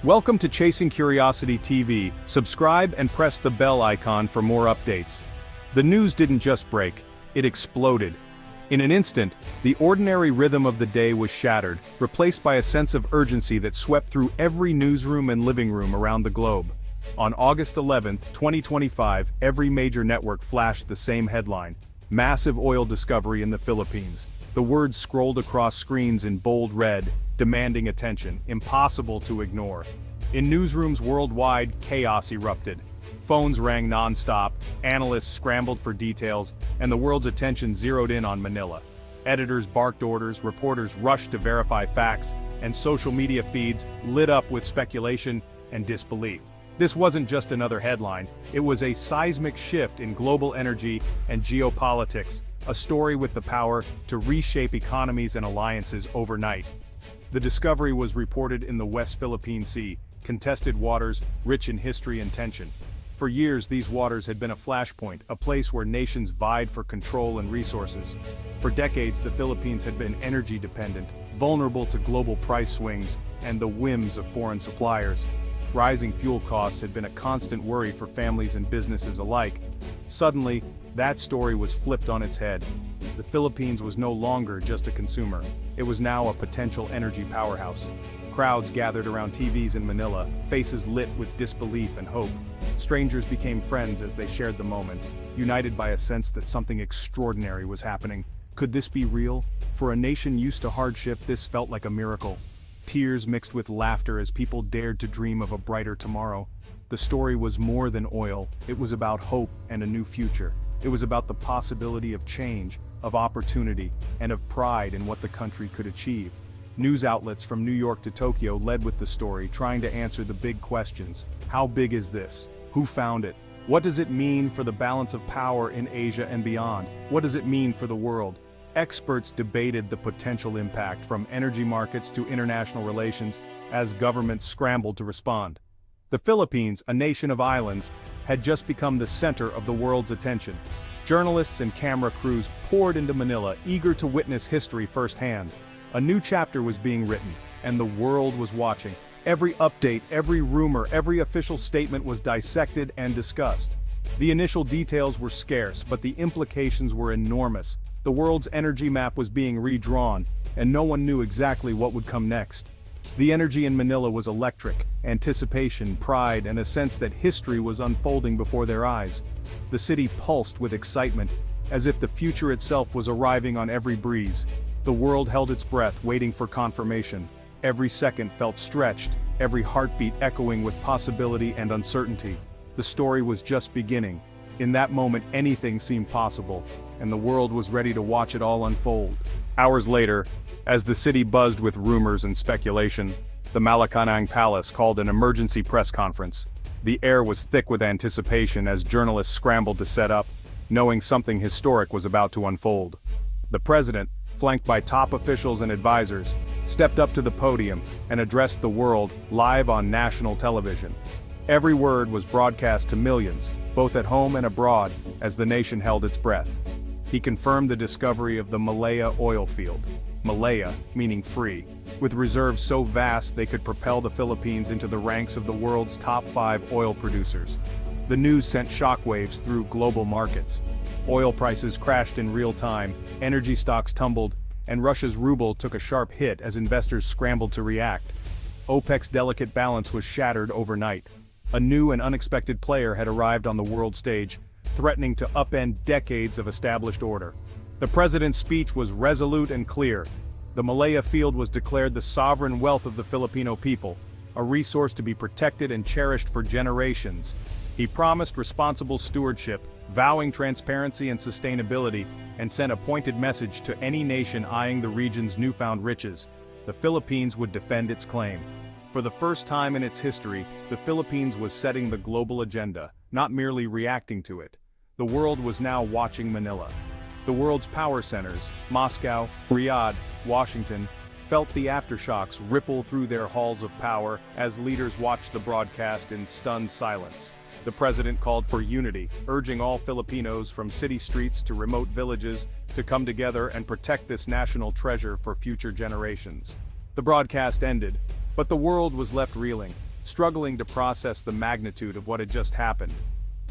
Welcome to Chasing Curiosity TV. Subscribe and press the bell icon for more updates. The news didn't just break, it exploded. In an instant, the ordinary rhythm of the day was shattered, replaced by a sense of urgency that swept through every newsroom and living room around the globe. On August 11, 2025, every major network flashed the same headline: massive oil discovery in the Philippines. The words scrolled across screens in bold red, demanding attention, impossible to ignore. In newsrooms worldwide, chaos erupted. Phones rang non-stop, analysts scrambled for details, and the world's attention zeroed in on Manila. Editors barked orders, reporters rushed to verify facts, and social media feeds lit up with speculation and disbelief. This wasn't just another headline, it was a seismic shift in global energy and geopolitics, a story with the power to reshape economies and alliances overnight. The discovery was reported in the West Philippine Sea, contested waters rich in history and tension. For years, these waters had been a flashpoint, a place where nations vied for control and resources. For decades, the Philippines had been energy dependent, vulnerable to global price swings and the whims of foreign suppliers. Rising fuel costs had been a constant worry for families and businesses alike. Suddenly, that story was flipped on its head. The Philippines was no longer just a consumer. It was now a potential energy powerhouse. Crowds gathered around TVs in Manila, faces lit with disbelief and hope. Strangers became friends as they shared the moment, united by a sense that something extraordinary was happening. Could this be real? For a nation used to hardship, this felt like a miracle. Tears mixed with laughter as people dared to dream of a brighter tomorrow. The story was more than oil, it was about hope and a new future. It was about the possibility of change, of opportunity, and of pride in what the country could achieve. News outlets from New York to Tokyo led with the story, trying to answer the big questions. How big is this? Who found it? What does it mean for the balance of power in Asia and beyond? What does it mean for the world? Experts debated the potential impact, from energy markets to international relations, as governments scrambled to respond. The Philippines, a nation of islands, had just become the center of the world's attention. Journalists and camera crews poured into Manila, eager to witness history firsthand. A new chapter was being written, and the world was watching. Every update, every rumor, every official statement was dissected and discussed. The initial details were scarce, but the implications were enormous. The world's energy map was being redrawn, and no one knew exactly what would come next. The energy in Manila was electric: anticipation, pride, and a sense that history was unfolding before their eyes. The city pulsed with excitement, as if the future itself was arriving on every breeze. The world held its breath, waiting for confirmation. Every second felt stretched, every heartbeat echoing with possibility and uncertainty. The story was just beginning. In that moment, anything seemed possible, and the world was ready to watch it all unfold. Hours later, as the city buzzed with rumors and speculation, the Malacanang Palace called an emergency press conference. The air was thick with anticipation as journalists scrambled to set up, knowing something historic was about to unfold. The president, flanked by top officials and advisors, stepped up to the podium and addressed the world live on national television. Every word was broadcast to millions, both at home and abroad, as the nation held its breath. He confirmed the discovery of the Malaya oil field, Malaya meaning free, with reserves so vast they could propel the Philippines into the ranks of the world's top 5 oil producers. The news sent shockwaves through global markets. Oil prices crashed in real time, energy stocks tumbled, and Russia's ruble took a sharp hit as investors scrambled to react. OPEC's delicate balance was shattered overnight. A new and unexpected player had arrived on the world stage, threatening to upend decades of established order. The president's speech was resolute and clear. The Malaya field was declared the sovereign wealth of the Filipino people, a resource to be protected and cherished for generations. He promised responsible stewardship, vowing transparency and sustainability, and sent a pointed message to any nation eyeing the region's newfound riches. The Philippines would defend its claim. For the first time in its history, the Philippines was setting the global agenda, not merely reacting to it. The world was now watching Manila. The world's power centers, Moscow, Riyadh, Washington, felt the aftershocks ripple through their halls of power as leaders watched the broadcast in stunned silence. The president called for unity, urging all Filipinos from city streets to remote villages to come together and protect this national treasure for future generations. The broadcast ended, but the world was left reeling. struggling to process the magnitude of what had just happened.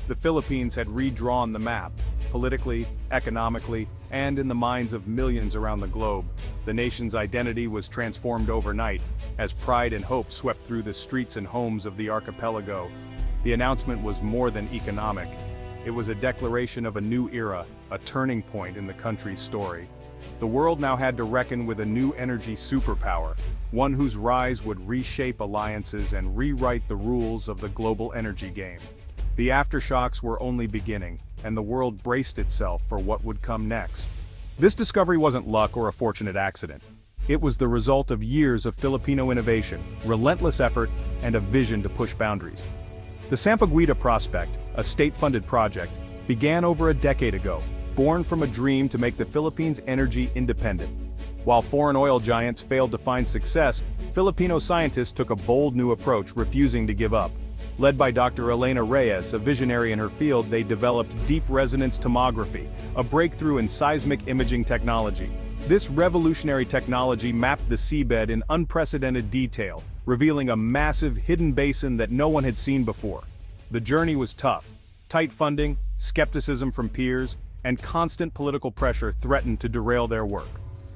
The Philippines had redrawn the map, politically, economically, and in the minds of millions around the globe. The nation's identity was transformed overnight, as pride and hope swept through the streets and homes of the archipelago. The announcement was more than economic. It was a declaration of a new era, a turning point in the country's story. The world now had to reckon with a new energy superpower, one whose rise would reshape alliances and rewrite the rules of the global energy game. The aftershocks were only beginning, and the world braced itself for what would come next. This discovery wasn't luck or a fortunate accident. It was the result of years of Filipino innovation, relentless effort, and a vision to push boundaries. The Sampaguita prospect, a state-funded project, began over a decade ago, born from a dream to make the Philippines energy independent. While foreign oil giants failed to find success, Filipino scientists took a bold new approach, refusing to give up. Led by Dr. Elena Reyes, a visionary in her field, they developed deep resonance tomography, a breakthrough in seismic imaging technology. This revolutionary technology mapped the seabed in unprecedented detail, revealing a massive hidden basin that no one had seen before. The journey was tough. Tight funding, skepticism from peers, and constant political pressure threatened to derail their work.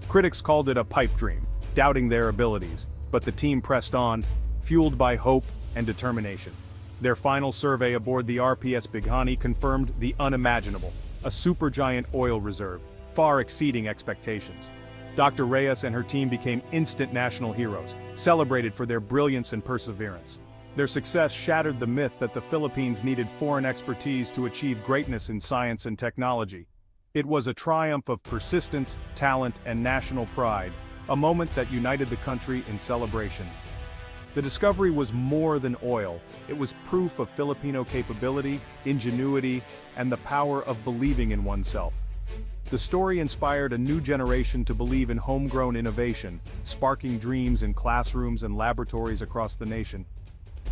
Critics called it a pipe dream, doubting their abilities, but the team pressed on, fueled by hope and determination. Their final survey aboard the RPS Bighani confirmed the unimaginable, a supergiant oil reserve, far exceeding expectations. Dr. Reyes and her team became instant national heroes, celebrated for their brilliance and perseverance. Their success shattered the myth that the Philippines needed foreign expertise to achieve greatness in science and technology. It was a triumph of persistence, talent, and national pride, a moment that united the country in celebration. The discovery was more than oil. It was proof of Filipino capability, ingenuity, and the power of believing in oneself. The story inspired a new generation to believe in homegrown innovation, sparking dreams in classrooms and laboratories across the nation.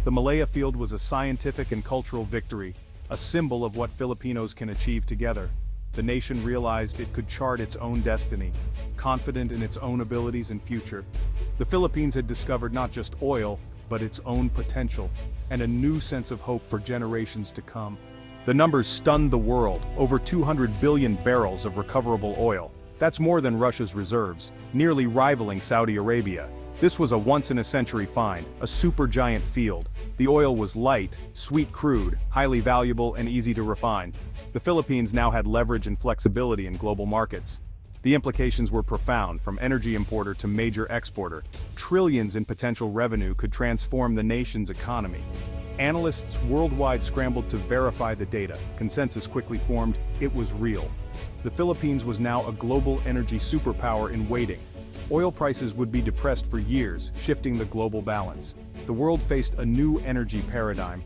The Malaya Field was a scientific and cultural victory, a symbol of what Filipinos can achieve together. The nation realized it could chart its own destiny, confident in its own abilities and future. The Philippines had discovered not just oil, but its own potential, and a new sense of hope for generations to come. The numbers stunned the world: over 200 billion barrels of recoverable oil. That's more than Russia's reserves, nearly rivaling Saudi Arabia. This was a once-in-a-century find, a supergiant field. The oil was light, sweet crude, highly valuable and easy to refine. The Philippines now had leverage and flexibility in global markets. The implications were profound, from energy importer to major exporter. Trillions in potential revenue could transform the nation's economy. Analysts worldwide scrambled to verify the data. Consensus quickly formed: it was real. The Philippines was now a global energy superpower in waiting. Oil prices would be depressed for years, shifting the global balance. The world faced a new energy paradigm.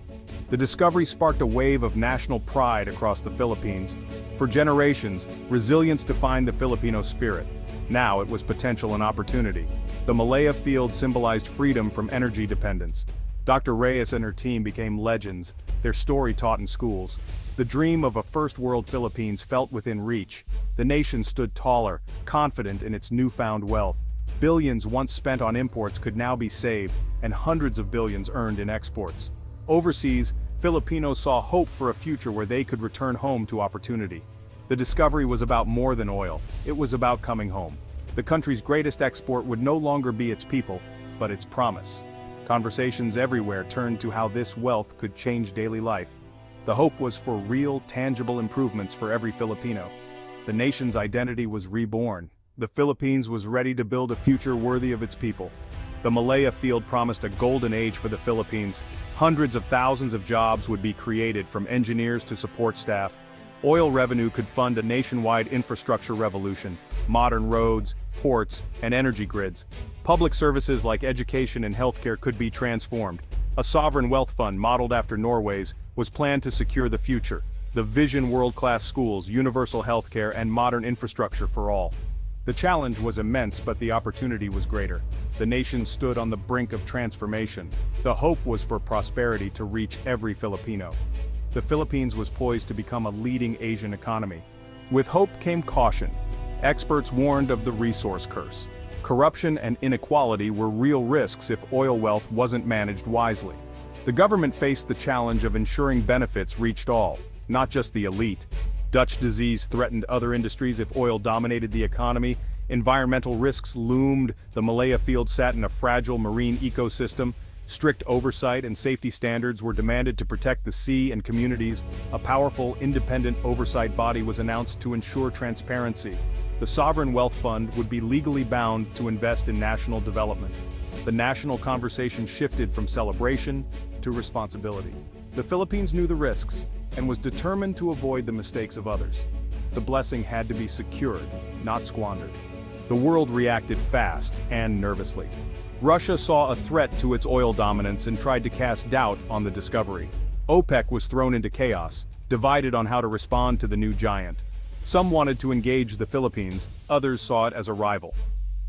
The discovery sparked a wave of national pride across the Philippines. For generations, resilience defined the Filipino spirit. Now it was potential and opportunity. The Malaya Field symbolized freedom from energy dependence. Dr. Reyes and her team became legends, their story taught in schools. The dream of a first-world Philippines felt within reach. The nation stood taller, confident in its newfound wealth. Billions once spent on imports could now be saved, and hundreds of billions earned in exports. Overseas, Filipinos saw hope for a future where they could return home to opportunity. The discovery was about more than oil. It was about coming home. The country's greatest export would no longer be its people, but its promise. Conversations everywhere turned to how this wealth could change daily life. The hope was for real, tangible improvements for every Filipino. The nation's identity was reborn. The Philippines was ready to build a future worthy of its people. The Malaya Field promised a golden age for the Philippines. Hundreds of thousands of jobs would be created, from engineers to support staff. Oil revenue could fund a nationwide infrastructure revolution: modern roads, ports, and energy grids. Public services like education and healthcare could be transformed. A sovereign wealth fund modeled after Norway's was planned to secure the future. The vision: world-class schools, universal healthcare, and modern infrastructure for all. The challenge was immense, but the opportunity was greater. The nation stood on the brink of transformation. The hope was for prosperity to reach every Filipino. The Philippines was poised to become a leading Asian economy. With hope came caution. Experts warned of the resource curse. Corruption and inequality were real risks if oil wealth wasn't managed wisely. The government faced the challenge of ensuring benefits reached all, not just the elite. Dutch disease threatened other industries if oil dominated the economy. Environmental risks loomed. The Malaya field sat in a fragile marine ecosystem. Strict oversight and safety standards were demanded to protect the sea and communities. A powerful, independent oversight body was announced to ensure transparency. The Sovereign Wealth Fund would be legally bound to invest in national development. The national conversation shifted from celebration to responsibility. The Philippines knew the risks and was determined to avoid the mistakes of others. The blessing had to be secured, not squandered. The world reacted fast and nervously. Russia saw a threat to its oil dominance and tried to cast doubt on the discovery. OPEC was thrown into chaos, divided on how to respond to the new giant. Some wanted to engage the Philippines, others saw it as a rival.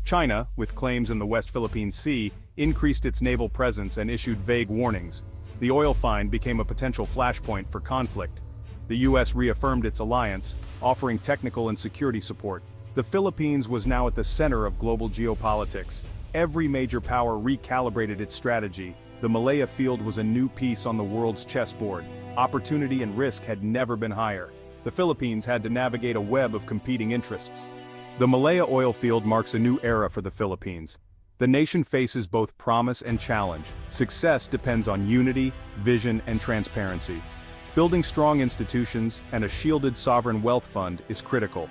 China, with claims in the West Philippine Sea, increased its naval presence and issued vague warnings. The oil find became a potential flashpoint for conflict. The US reaffirmed its alliance, offering technical and security support. The Philippines was now at the center of global geopolitics. Every major power recalibrated its strategy. The Malaya field was a new piece on the world's chessboard. Opportunity and risk had never been higher. The Philippines had to navigate a web of competing interests. The Malaya oil field marks a new era for the Philippines. The nation faces both promise and challenge. Success depends on unity, vision, and transparency. Building strong institutions and a shielded sovereign wealth fund is critical.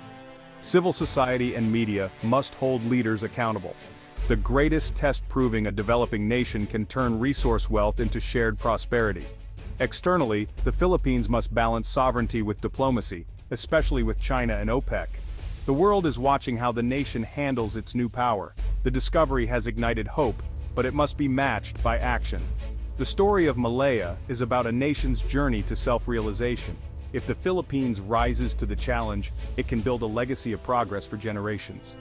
Civil society and media must hold leaders accountable. The greatest test proving a developing nation can turn resource wealth into shared prosperity. Externally, the Philippines must balance sovereignty with diplomacy, especially with China and OPEC. The world is watching how the nation handles its new power. The discovery has ignited hope, but it must be matched by action. The story of Malaya is about a nation's journey to self-realization. If the Philippines rises to the challenge, it can build a legacy of progress for generations.